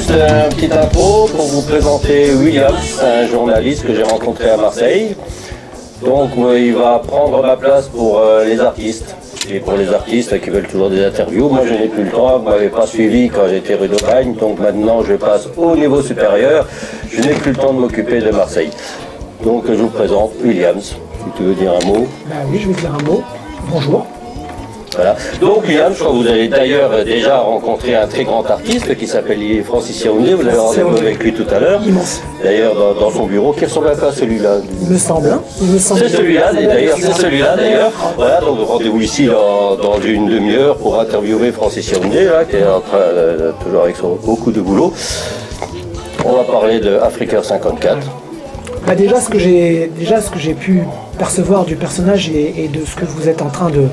juste une petite intro pour vous présenter Williams, un journaliste que j'ai rencontré à Marseille. Donc il va prendre ma place pour les artistes. Et pour les artistes qui veulent toujours des interviews, moi je n'ai plus le temps, vous ne m'avez pas suivi quand j'étais rue d'Aubagne, donc maintenant je passe au niveau supérieur, je n'ai plus le temps de m'occuper de Marseille. Donc je vous présente Williams, si tu veux dire un mot. Oui, je vais dire un mot. Bonjour. Voilà. Donc Williams, je crois que vous avez d'ailleurs déjà rencontré un très grand artiste qui s'appelle Francis Yaoundé, vous avez rendez-vous avec lui tout à l'heure. Immense. D'ailleurs dans son bureau, qui ressemble un peu à celui-là. Il me semble. C'est celui-là d'ailleurs. Voilà, donc rendez-vous ici dans une demi-heure pour interviewer Francis Yaoundé, là, qui est en train, toujours avec beaucoup de boulot. On va parler de Africa 54. Déjà, ce que j'ai pu percevoir du personnage et de ce que vous êtes en train de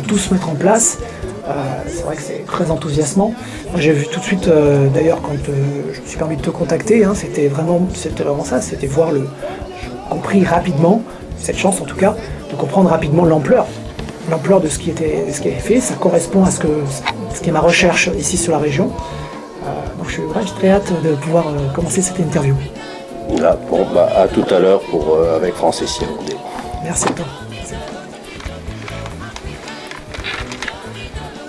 tous mettre en place, c'est vrai que c'est très enthousiasmant. J'ai vu tout de suite, d'ailleurs, quand je me suis permis de te contacter, c'était vraiment ça, c'était voir j'ai compris rapidement, cette chance en tout cas, de comprendre rapidement l'ampleur de ce qui était fait. Ça correspond à ce qui est ma recherche ici sur la région. Donc j'ai très hâte de pouvoir commencer cette interview. Là, à tout à l'heure avec Francis Yaoundé. Merci à toi.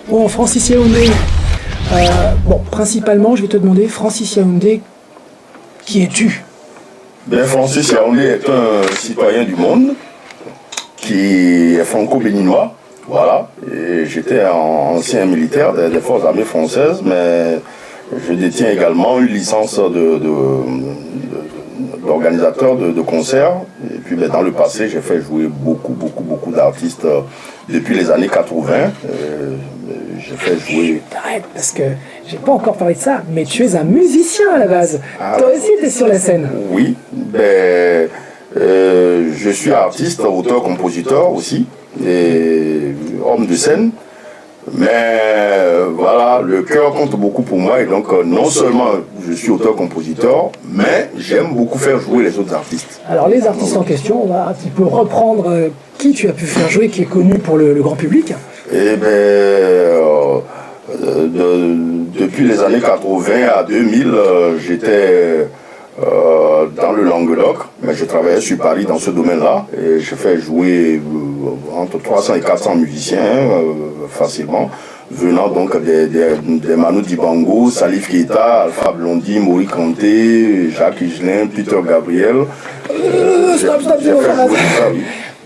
Bon, Francis Yaoundé, principalement, je vais te demander, Francis Yaoundé, qui es-tu? Francis Yaoundé est un citoyen du monde qui est franco-béninois, voilà, et j'étais ancien militaire des forces armées françaises, mais je détiens également une licence d'organisateur de concerts, et puis dans le passé, j'ai fait jouer beaucoup d'artistes depuis les années 80. J'ai fait jouer. Arrête, parce que j'ai pas encore parlé de ça, mais tu es un musicien à la base. Toi aussi, tu es sur la scène. Oui, je suis artiste, auteur, compositeur aussi, et homme de scène. Mais voilà, le cœur compte beaucoup pour moi, et donc non seulement je suis auteur-compositeur, mais j'aime beaucoup faire jouer les autres artistes. Alors les artistes en question, on va un petit peu reprendre qui tu as pu faire jouer, qui est connu pour le grand public. Depuis les années 80 à 2000, j'étais dans le Languedoc, mais je travaillais sur Paris dans ce domaine-là, et je fais jouer entre 300 et 400 musiciens facilement, venant donc des Manu Dibango, Salif Keita, Alpha Blondy, Maurice Kanté, Jacques Higelin, Peter Gabriel. Stop,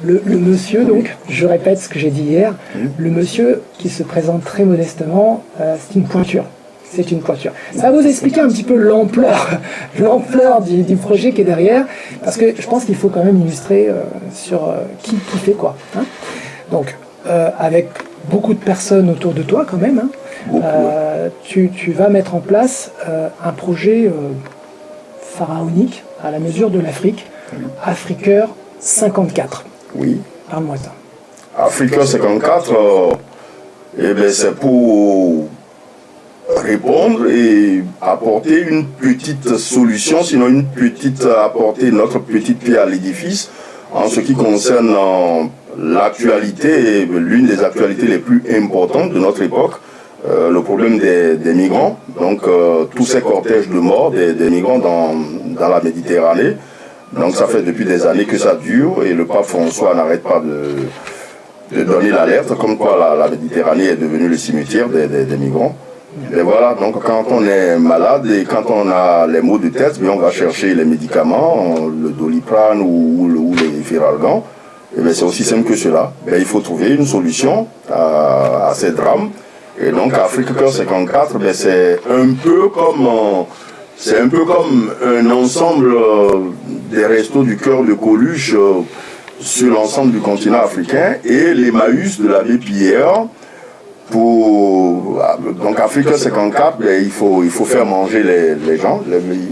le monsieur, donc, je répète ce que j'ai dit hier, le monsieur qui se présente très modestement, c'est une pointure. C'est une pointure. Ça va vous expliquer un petit peu l'ampleur du projet qui est derrière, parce que je pense qu'il faut quand même illustrer sur qui fait quoi. Donc, avec beaucoup de personnes autour de toi quand même, tu vas mettre en place un projet pharaonique à la mesure de l'Afrique, Africa 54. Oui. Parle-moi ça. Africa 54, c'est pour répondre et apporter une petite solution, sinon apporter notre petite pierre à l'édifice en ce qui concerne l'actualité, l'une des actualités les plus importantes de notre époque, le problème des migrants, donc tous ces cortèges de morts des migrants dans la Méditerranée. Donc ça fait depuis des années que ça dure, et le pape François n'arrête pas de donner l'alerte comme quoi la Méditerranée est devenue le cimetière des migrants. Et voilà, donc quand on est malade et quand on a les maux de tête, on va chercher les médicaments, le Doliprane ou les Feralgan. Et c'est aussi simple que cela. Il faut trouver une solution à ces drames. Et donc Africa 54, c'est un peu comme un ensemble des restos du cœur de Coluche sur l'ensemble du continent africain, et l'Emmaüs de l'abbé Pierre. Donc Africa 54, il faut faire manger les gens.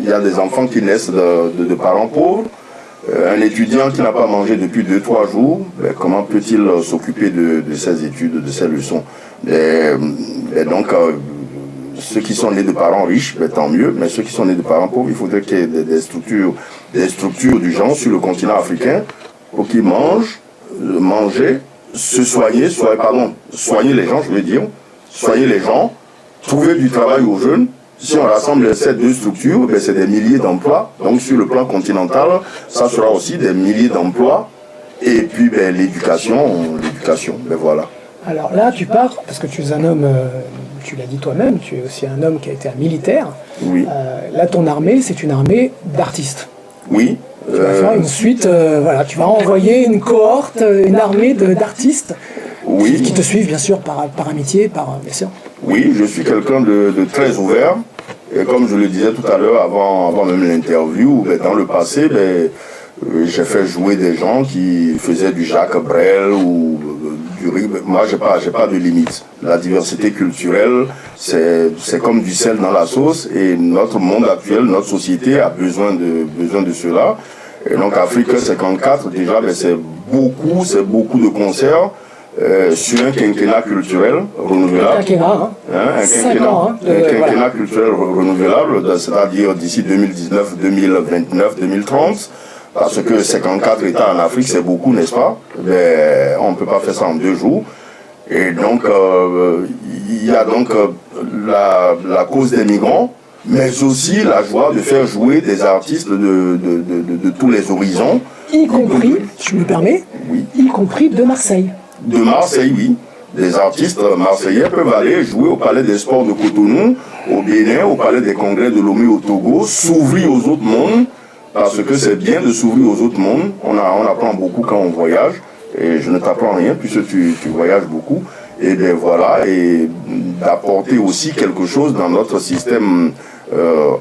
Il y a des enfants qui naissent de parents pauvres. Un étudiant qui n'a pas mangé depuis 2-3 jours, comment peut-il s'occuper de ses études, de ses leçons? Et donc ceux qui sont nés de parents riches, tant mieux, mais ceux qui sont nés de parents pauvres, il faudrait qu'il y ait des structures du genre sur le continent africain pour qu'ils manger, soigner les gens, soigner les gens, trouver du travail aux jeunes, Si on rassemble ces deux structures, ben, c'est des milliers d'emplois. Donc sur le plan continental, ça sera aussi des milliers d'emplois. Et puis ben, l'éducation, ben voilà. Alors là, tu pars, parce que tu es un homme, tu l'as dit toi-même, tu es aussi un homme qui a été un militaire. Oui. Là, ton armée, c'est une armée d'artistes. Oui. Tu vas faire une suite, voilà, tu vas envoyer une cohorte, une armée d'artistes oui. qui te suivent, bien sûr, par amitié, bien sûr. Oui, je suis quelqu'un de très ouvert. Et comme je le disais tout à l'heure, avant même l'interview, ben, dans le passé, ben, j'ai fait jouer des gens qui faisaient du Jacques Brel ou du riz. Moi, j'ai pas de limite. La diversité culturelle, c'est comme du sel dans la sauce. Et notre monde actuel, notre société a besoin de cela. Et donc, Afrique 54, déjà, ben, c'est beaucoup de concerts. Sur un quinquennat culturel renouvelable. Un quinquennat, un quinquennat culturel renouvelable, c'est-à-dire d'ici 2019, 2029, 2030. Parce que 54 États en Afrique, c'est beaucoup, n'est-ce pas? Mais on ne peut pas faire ça en 2 jours. Et donc, il y a donc la cause des migrants, mais aussi la joie de faire jouer des artistes de tous les horizons. Y compris, je me permets, oui. Y compris de Marseille. De Marseille, oui. Des artistes marseillais peuvent aller jouer au Palais des Sports de Cotonou, au Bénin, au Palais des Congrès de Lomé au Togo, s'ouvrir aux autres mondes, parce que c'est bien de s'ouvrir aux autres mondes. On apprend beaucoup quand on voyage, et je ne t'apprends rien puisque tu voyages beaucoup. Et bien voilà, et d'apporter aussi quelque chose dans notre système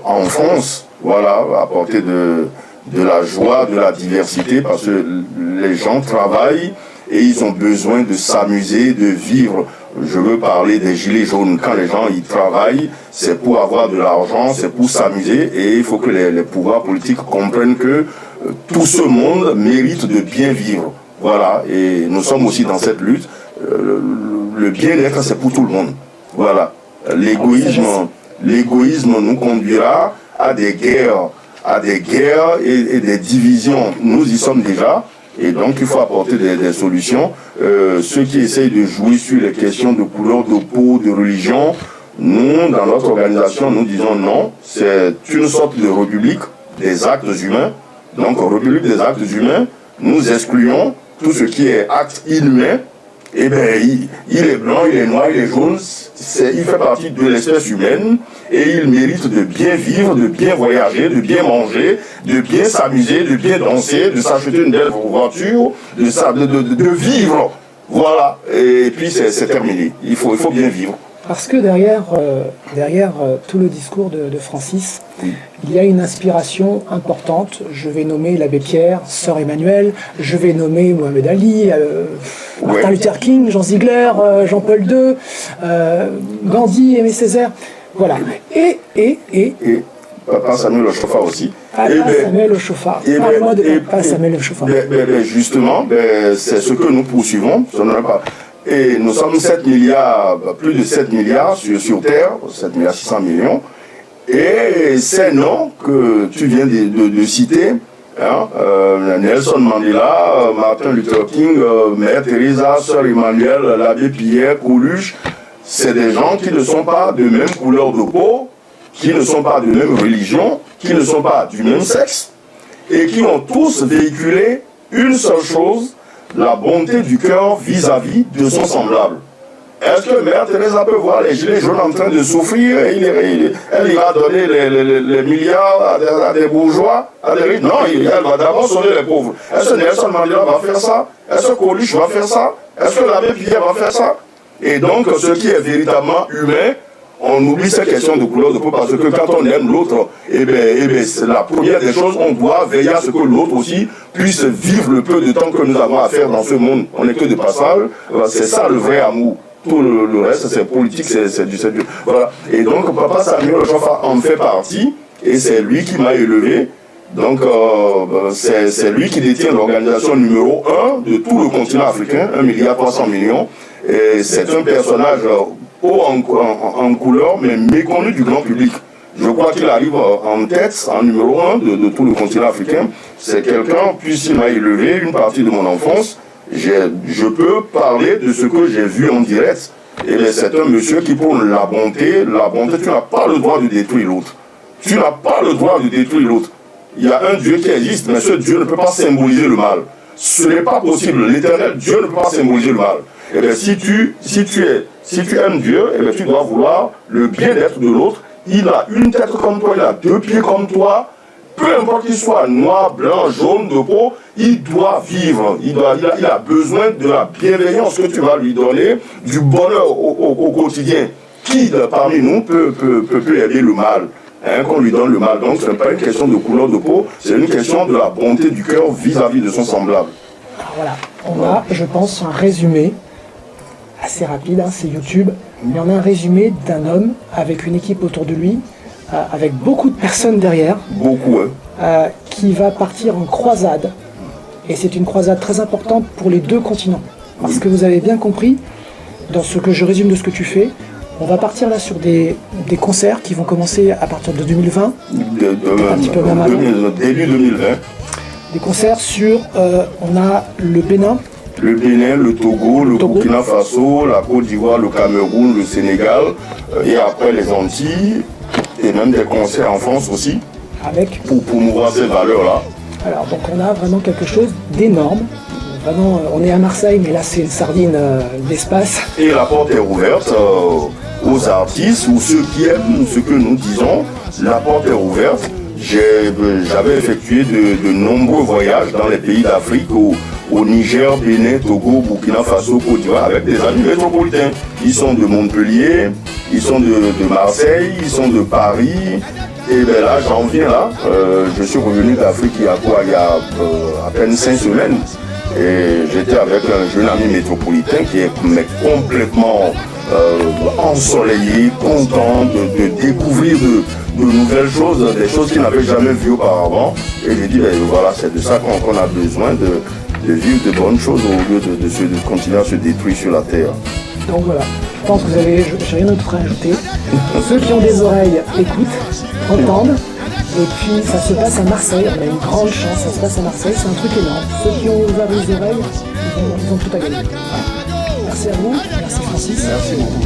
en France, voilà, apporter de la joie, de la diversité, parce que les gens travaillent, et ils ont besoin de s'amuser, de vivre. Je veux parler des gilets jaunes. Quand les gens y travaillent, c'est pour avoir de l'argent, c'est pour s'amuser. Et il faut que les pouvoirs politiques comprennent que tout ce monde mérite de bien vivre. Voilà. Et nous sommes aussi dans cette lutte. Le bien-être, c'est pour tout le monde. Voilà. L'égoïsme nous conduira à des guerres et des divisions. Nous y sommes déjà. Et donc, il faut apporter des solutions. Ceux qui essayent de jouer sur les questions de couleur de peau, de religion, nous, dans notre organisation, nous disons non. C'est une sorte de république des actes humains. Donc, république des actes humains, nous excluons tout ce qui est acte inhumain. Eh bien, il est blanc, il est noir, il est jaune, il fait partie de l'espèce humaine et il mérite de bien vivre, de bien voyager, de bien manger, de bien s'amuser, de bien danser, de s'acheter une belle voiture, de vivre. Voilà. Et puis c'est terminé. Il faut bien vivre. Parce que derrière tout le discours de Francis, il y a une inspiration importante. Je vais nommer l'abbé Pierre, Sœur Emmanuel, je vais nommer Mohamed Ali, Martin Luther King, Jean Ziegler, Jean-Paul II, Gandhi, Aimé Césaire. Voilà. Et Papa Samuel Ochofa aussi. Samuel Ochofa. Parle-moi de Papa Samuel Ochofa. Justement, c'est ce que nous poursuivons. Et nous sommes 7 milliards, plus de 7 milliards sur Terre, 7 milliards 600 millions. Et ces noms que tu viens de citer, hein, Nelson Mandela, Martin Luther King, Mère Teresa, Sœur Emmanuel, l'abbé Pierre, Coluche, c'est des gens qui ne sont pas de même couleur de peau, qui ne sont pas de même religion, qui ne sont pas du même sexe, et qui ont tous véhiculé une seule chose, la bonté du cœur vis-à-vis de son semblable. Est-ce que Mère Teresa peut voir les gilets jaunes en train de souffrir et elle ira donner les milliards à des bourgeois, à des riches? Non, elle va d'abord sauver les pauvres. Est-ce que Nelson Mandela va faire ça? Est-ce que Coluche va faire ça? Est-ce que l'abbé Pierre va faire ça? Et donc, ce qui est véritablement humain, on oublie ces questions de couleur de peau parce que quand on aime l'autre, c'est la première des choses, on doit veiller à ce que l'autre aussi puisse vivre le peu de temps que nous avons à faire dans ce monde. On n'est que de passage, c'est ça le vrai amour. Tout le reste, c'est politique, c'est du... Voilà. Et donc, Papa Samuel Ochofa en fait partie, et c'est lui qui m'a élevé. Donc, c'est lui qui détient l'organisation numéro 1 de tout le continent africain, 1,3 milliard. Et c'est un personnage haut en couleur, mais méconnu du grand public. Je crois qu'il arrive en tête, en numéro 1 de tout le continent africain. C'est quelqu'un, puisqu'il m'a élevé une partie de mon enfance, je peux parler de ce que j'ai vu en direct. Et bien c'est un monsieur qui prône la bonté, tu n'as pas le droit de détruire l'autre. Tu n'as pas le droit de détruire l'autre. Il y a un Dieu qui existe, mais ce Dieu ne peut pas symboliser le mal. Ce n'est pas possible. L'Éternel Dieu ne peut pas symboliser le mal. Et bien si tu aimes Dieu, et bien tu dois vouloir le bien-être de l'autre. Il a une tête comme toi, il a deux pieds comme toi. Peu importe qu'il soit noir, blanc, jaune de peau, il doit vivre. Il a besoin de la bienveillance que tu vas lui donner, du bonheur au quotidien. Qui parmi nous peut aider le mal, qu'on lui donne le mal. Donc ce n'est pas une question de couleur de peau, c'est une question de la bonté du cœur vis-à-vis de son semblable. Alors voilà, on a, je pense, un résumé assez rapide, hein, c'est YouTube, mais on a un résumé d'un homme avec une équipe autour de lui, avec beaucoup de personnes derrière, beaucoup, qui va partir en croisade. Et c'est une croisade très importante pour les deux continents. Parce que vous avez bien compris, dans ce que je résume de ce que tu fais, on va partir là sur des concerts qui vont commencer à partir de 2020, un petit peu même avant. Début 2020. Des concerts sur, on a le Bénin. Le Bénin, le Togo, le Burkina Faso, la Côte d'Ivoire, le Cameroun, le Sénégal, et après les Antilles, et même des concerts en France aussi, pour promouvoir ces valeurs-là. Alors, donc on a vraiment quelque chose d'énorme. Vraiment, on est à Marseille, mais là c'est une sardine d'espace. Et la porte est ouverte aux artistes ou ceux qui aiment ce que nous disons. La porte est ouverte. J'avais effectué de nombreux voyages dans les pays d'Afrique, au Niger, Bénin, Togo, Burkina Faso, Côte d'Ivoire, avec des amis métropolitains. Ils sont de Montpellier, ils sont de Marseille, ils sont de Paris. Et bien là, j'en viens là. Je suis revenu d'Afrique il y a à peine 5 semaines. Et j'étais avec un jeune ami métropolitain qui est complètement ensoleillé, content de découvrir de nouvelles choses, des choses qu'il n'avait jamais vues auparavant. Et je lui dis, ben, voilà, c'est de ça qu'on a besoin, de vivre de bonnes choses au lieu de continuer à se détruire sur la terre. Donc voilà, je pense que vous avez, j'ai rien d'autre à ajouter. Ceux qui ont des oreilles écoutent, entendent. Et puis ça se passe à Marseille, on a une grande chance, ça se passe à Marseille, c'est un truc énorme. Ceux qui ont ouvert les oreilles, ils ont tout à gagner. Merci à vous, merci Francis. Merci beaucoup.